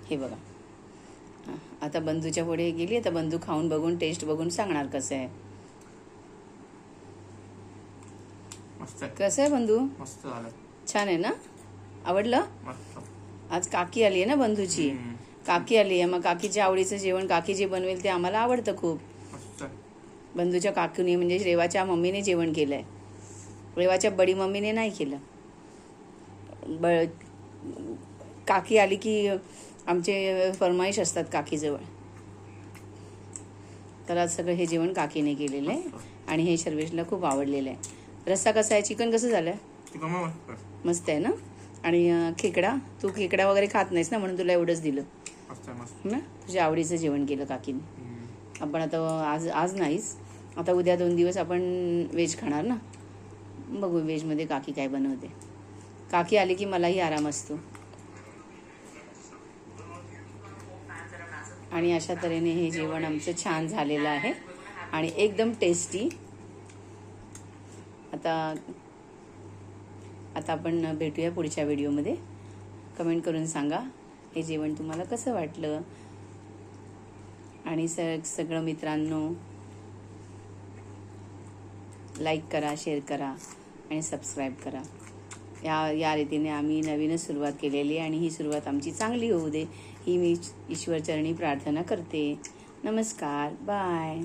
हे बघा, आता बंधूच्या पुढे गेली. आता बंधू खाऊन बघून टेस्ट बघून सांगणार कसं आहे. कसं आहे बंधू? मस्त झालं. छान आहे ना? आवडलं? आज काकी आली आहे ना बंधूची. काकी आली आहे, मग काकीच्या आवडीचं जेवण काकी जे बनवेल ते आम्हाला आवडतं खूप. बंधूच्या काकूने म्हणजे रेवाच्या मम्मीने जेवण केलंय. रेवाच्या बडी मम्मीने नाही केलं. काकी आली की आमचे फरमाईश असतात काकीजवळ. तर आज सगळं हे जेवण काकीने केलेलं आहे आणि हे सर्वेशला खूप आवडलेलं आहे. रस्सा कसा आहे? चिकन कसं झालंय? मस्त आहे ना? आणि खेकडा, तू खेकडा वगैरे खात नाहीस ना, म्हणून तुला एवढंच दिलं ना. तुझ्या आवडीचं जेवण केलं काकीने. आपण आता आज नाहीच, आता उद्या 2 दिवस आपण व्हेज खाणार ना. बघू व्हेजमध्ये काकी काय बनवते. काकी आली की मलाही आराम असतो. आणि अशा तऱ्हेने हे जेवण आमचं छान झालेलं आहे आणि एकदम टेस्टी. आता आपण भेटूया पुढच्या व्हिडिओमध्ये. कमेंट करून सांगा हे जेवण तुम्हाला कसं वाटलं. आणि सगळं मित्रांनो लाईक करा, शेअर करा आणि सबस्क्राईब करा. या रीतीने आम्ही नवीनच सुरुवात केलेली आहे आणि ही सुरुवात आमची चांगली होऊ दे ही मी ईश्वरचरणी प्रार्थना करते. नमस्कार, बाय.